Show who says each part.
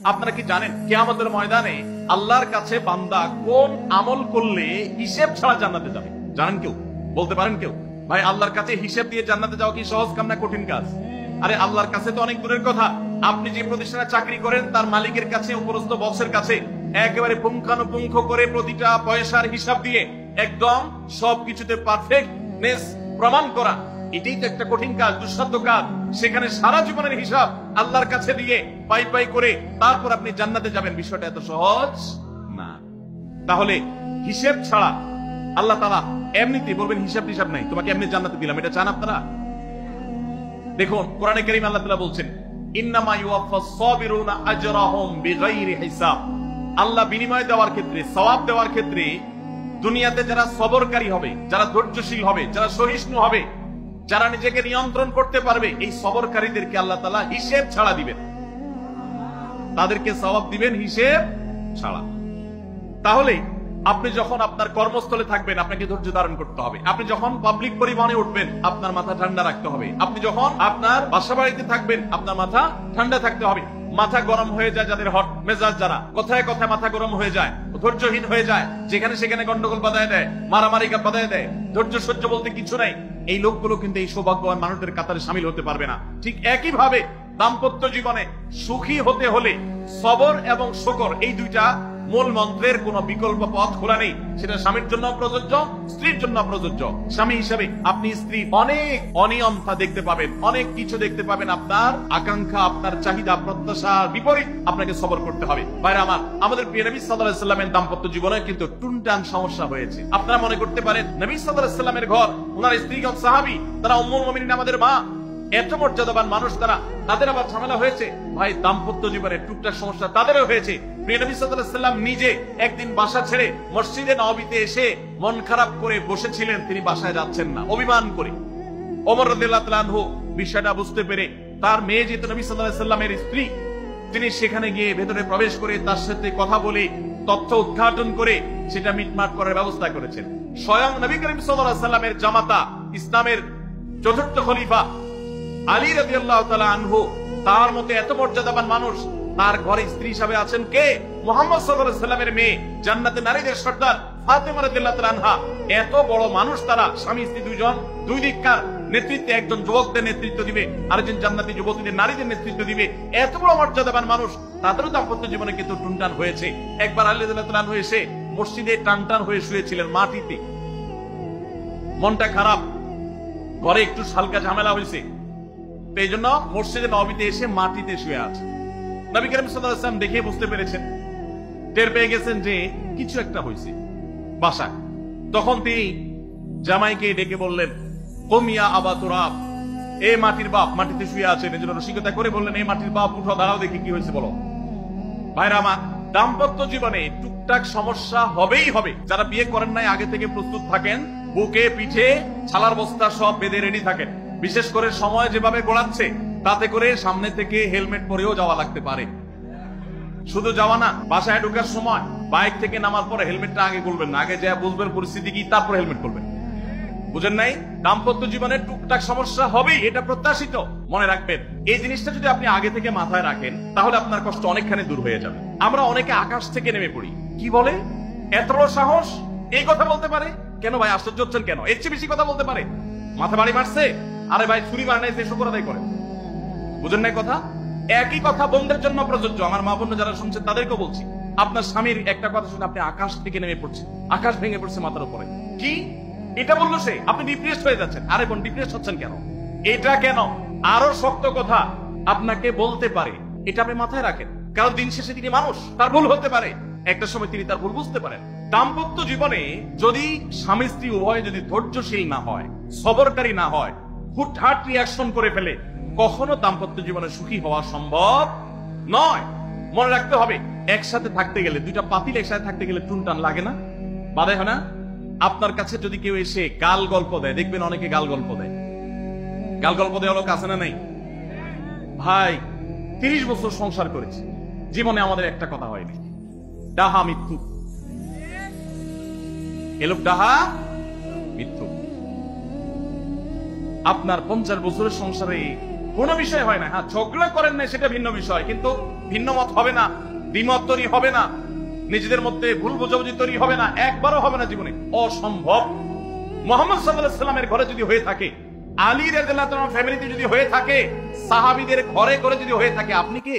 Speaker 1: আপনারা কি জানেন কিয়ামতের ময়দানে আল্লাহর কাছে বান্দা কোন আমল করলে হিসেব ছাড়া জান্নাতে যাবে? জানেন কেউ? বলতে পারেন কেউ? ভাই, আল্লাহর কাছে হিসেব দিয়ে জান্নাতে যাওয়া কি সহজ কাম না কঠিন কাজ? আরে আল্লাহর কাছে তো অনেক দূরের কথা। আপনি যে প্রতিষ্ঠানে চাকরি করেন তার মালিকের কাছে, উপরস্থ বসের কাছে একেবারে পুঙ্খানুপুঙ্খ করে প্রতিটা পয়সার হিসাব দিয়ে একদম সবকিছুতে পারফেক্টনেস প্রমাণ করা, এটাই তো একটা কঠিন কাজ, দুঃসাধ্য কাজ। সেখানে সারা জীবনের হিসাব আল্লাহর কাছে দিয়ে পাই পাই করে তারপর আপনি জান্নাতে যাবেন, বিষয়টা এত সহজ না। তাহলে হিসেব ছাড়া আল্লাহ তাআলা এমনিতে বলবেন হিসাব টিসাব নাই, তোমাকে এমনি জান্নাতে দিলাম, এটা চান আপনারা? দেখুন কোরআনে কারীমে আল্লাহ তাআলা বলছেন, ইন্নামা ইউওয়াফাস সাবিরুনা আজরাহুম বিগাইরি হিসাব। আল্লাহ বিনিময় দেওয়ার ক্ষেত্রে, সওয়াব দেওয়ার ক্ষেত্রে দুনিয়াতে যারা সবরকারী হবে, যারা ধৈর্যশীল হবে, যারা সহিষ্ণু হবে, যারা নিজেকে নিয়ন্ত্রণ করতে পারবে, এই সবরকারীদেরকে আল্লাহ তাআলা হিসেব ছাড়া দিবেন, তাদেরকে সওয়াব দিবেন হিসেব ছাড়া। তাহলে আপনি যখন আপনার কর্মস্থলে থাকবেন আপনাকে ধৈর্য ধারণ করতে হবে। আপনি যখন পাবলিক পরিবহনে উঠবেন আপনার মাথা ঠান্ডা রাখতে হবে। আপনি যখন আপনার বাসা বাড়িতে থাকবেন আপনার মাথা ঠান্ডা থাকতে হবে। মাথা গরম হয়ে যায় যাদের, হট মেজাজ যারা, কথায় কথায় মাথা গরম হয়ে যায়, ধৈর্যহীন হয়ে যায়, যেখানে সেখানে গন্ডগোল বাধায় দেয়, মারামারি বাধায় দেয়, ধৈর্য সহ্য বলতে কিছু নাই, এই লোকগুলো কিন্তু এই সৌভাগ্যবান মানুষদের কাতারে শামিল হতে পারবে না। ঠিক একই ভাবে দাম্পত্য জীবনে সুখী হতে হলে সবর এবং শুকর, এই দুইটা মূল মন্ত্রের কোন বিকল্প পথ খোলা নেই। সেটা স্বামীর জন্য প্রযোজ্য, স্ত্রীর জন্য প্রযোজ্য। স্বামী হিসেবে আপনি স্ত্রী অনেক অনিয়মতা দেখতে পাবেন, অনেক কিছু দেখতে পাবেন, আপনার আকাঙ্ক্ষা, আপনার চাহিদা, প্রত্যাশার বিপরীত আপনাকে সবর করতে হবে। ভাইরা আমার, আমাদের প্রিয় নবী সাল্লাল্লাহু আলাইহি ওয়াসাল্লামের দাম্পত্য জীবনে কিন্তু টুনটান সমস্যা হয়েছে। আপনারা মনে করতে পারেন নবী সাল্লাল্লাহু আলাইহি ওয়াসাল্লামের ঘর, ওনার স্ত্রীগণ সাহাবী, তারা উম্মুল মুমিনিন আমাদের মা, এত মর্যাদাবান মানুষ তারা, তাদের আবার ঝামেলা হয়েছে। ভাই, দাম্পত্য জীবনে টুকটাক সমস্যা তাদেরও হয়েছে। প্রিয় নবী সাল্লাল্লাহু আলাইহি ওয়াসাল্লাম নিজে একদিন বাসা ছেড়ে মসজিদে নববীতে এসে মন খারাপ করে বসেছিলেন, তিনি বাসায় যাচ্ছেন না, অভিমান করে। ওমর রাদিয়াল্লাহু তাআলা আনহু বিষয়টা বুঝতে পেরে তার মেয়ে যেহেতু নবী সাল্লাল্লাহু আলাইহি ওয়াসাল্লামের স্ত্রী, তিনি সেখানে গিয়ে ভেতরে প্রবেশ করে তার সাথে কথা বলে তথ্য উদ্ঘাটন করে সেটা মিটমাট করার ব্যবস্থা করেছেন। স্বয়ং নবী করিম সাল্লাল্লাহু আলাইহি ওয়াসাল্লামের জামাতা, ইসলামের চতুর্থ খলিফা আলী রাদিয়াল্লাহু তাআলা আনহু, তার মতে এত মর্যাদাবান মানুষ, তার ঘরে স্ত্রী হিসাবে আছেন কে? মুহাম্মদ সাল্লাল্লাহু আলাইহি ওয়াসাল্লামের মেয়ে, জান্নাতে নারীদের সর্দার ফাতেমা রাদিয়াল্লাহু তাআলা আনহা। এত বড় মানুষ তারা, স্বামী স্ত্রী দুইজন, দুই দিককার নেতৃত্বে, একজন যুবকদের নেতৃত্ব দিবে, আরেকজন জান্নাতি যুবতীদের, নারীদের নেতৃত্ব দিবে। এত বড় মর্যাদাবান মানুষ, তাদেরও দাম্পত্য জীবনে কিন্তু টুনটান হয়েছে। একবার আলী রাদিয়াল্লাহু তাআলা আনহু এসে মসজিদে টানটান হয়ে শুয়েছিলেন মাটিতে, মনটা খারাপ, ঘরে একটু হালকা ঝামেলা হয়েছে, এই জন্য মসজিদে নববীতে এসে মাটিতে শুয়ে আছে। নবী করিম সাল্লাল্লাহু আলাইহি ওয়াসাল্লাম দেখে বুঝতে পেরেছেন, টের পেয়ে গেছেন যে কিছু একটা হয়েছে বাসায়। তখন তিনি জামাইকে ডেকে বললেন, কুমিয়া আবা তুরাব, এ মাটির বাপ, মাটিতে শুয়ে আছেন, এজন্য রসিকতা করে বললেন, এই মাটির বাপ উঠো, দাঁড়াও দেখি কি হয়েছে বলো। ভাইরা আমার, দাম্পত্য জীবনে টুকটাক সমস্যা হবেই হবে। যারা বিয়ে করেন নাই আগে থেকে প্রস্তুত থাকেন, বুকে পিঠে ছালার বস্তা সব বেঁধে রেডি থাকেন। বিশেষ করে সময় যেভাবে গড়াচ্ছে তাতে করে সামনে থেকে হেলমেট পরেও যাওয়া লাগতে পারে। শুধু যাওয়া না, বাসায় ঢোকার সময় বাইক থেকে নামার পরে হেলমেটটা আগে খুলবেন না, আগে যা বুঝবেন পরিস্থিতি কি, তারপর হেলমেট খুলবেন। বুঝেন নাই? দাম্পত্য জীবনে টুকটাক সমস্যা হবেই, এটা প্রত্যাশিত। মনে রাখবেন, এই জিনিসটা যদি আপনি আগে থেকে মাথায় রাখেন তাহলে আপনার কষ্ট অনেকখানি দূর হয়ে যাবে। আমরা অনেকে আকাশ থেকে নেমে পড়ি, কি বলে, এত বড় সাহস, এই কথা বলতে পারে কেন? ভাই আশ্চর্য হচ্ছেন কেন? এর চেয়ে বেশি কথা বলতে পারে, মাথা বাড়ি মারছে, আরে ভাই ছুরি মার নাই, যে শুকর আদায় করে। বুঝেন নাই কথা? একই কথা বোনদের জন্য প্রযোজ্য। আমার মা বোন যারা শুনছেন তাদেরকেও বলছি, আপনার স্বামীর একটা কথা শুনে আপনি আকাশ থেকে নেমে পড়ছেন, আকাশ ভেঙে পড়ছে মাথার উপরে, কি এটা বললো সে, আপনি ডিপ্রেসড হয়ে যাচ্ছেন। আরে বোন, ডিপ্রেসড হচ্ছেন কেন? এটা কেন? আরো শক্ত কথা আপনাকে বলতে পারে, এটা আপনি মাথায় রাখেন, কারণ দিন শেষে তিনি মানুষ, তার ভুল হতে পারে, একটা সময় তিনি তার ভুল বুঝতে পারেন। দাম্পত্য জীবনে যদি স্বামী স্ত্রী উভয় যদি ধৈর্যশীল না হয়, সবরকারী না হয়, হুটহাট রিয়াকশন করে ফেলে, কখনো দাম্পত্য জীবনে সুখী হওয়া সম্ভব নয়। মনে রাখতে হবে, একসাথে থাকতে গেলে, দুইটা পাতিল একসাথে থাকতে গেলে টুনটান লাগে না, বাধে হয় না? আপনার কাছে যদি কেউ এসে গাল গল্প দেয়, দেখবেন অনেকে গাল গল্প দেয়, গাল গল্প দেওয়া লোক আছে না নাই? ভাই 30 বছর সংসার করেছি, জীবনে আমাদের একটা কথা হয়নি, ডাহা মিথ্যু, এ লোক ডাহা মিথ্যু। আপনার 50 বছরের সংসারে কোনো বিষয় হয় না। হ্যাঁ, ঝগড়া করেন না সেটা ভিন্ন বিষয়, কিন্তু ভিন্ন মত হবে না, দ্বিমত তৈরি হবে না, নিজেদের মধ্যে ভুল বোঝাবুঝি তৈরি হবে না, একবারও হবে না জীবনে, অসম্ভব। মোহাম্মদ সাল্লাল্লাহু আলাইহি সাল্লামের ঘরে যদি হয়ে থাকে, আলী রাদিয়াল্লাহু তাআলা ফ্যামিলিতে যদি হয়ে থাকে, সাহাবীদের ঘরে ঘরে যদি হয়ে থাকে, আপনি কে?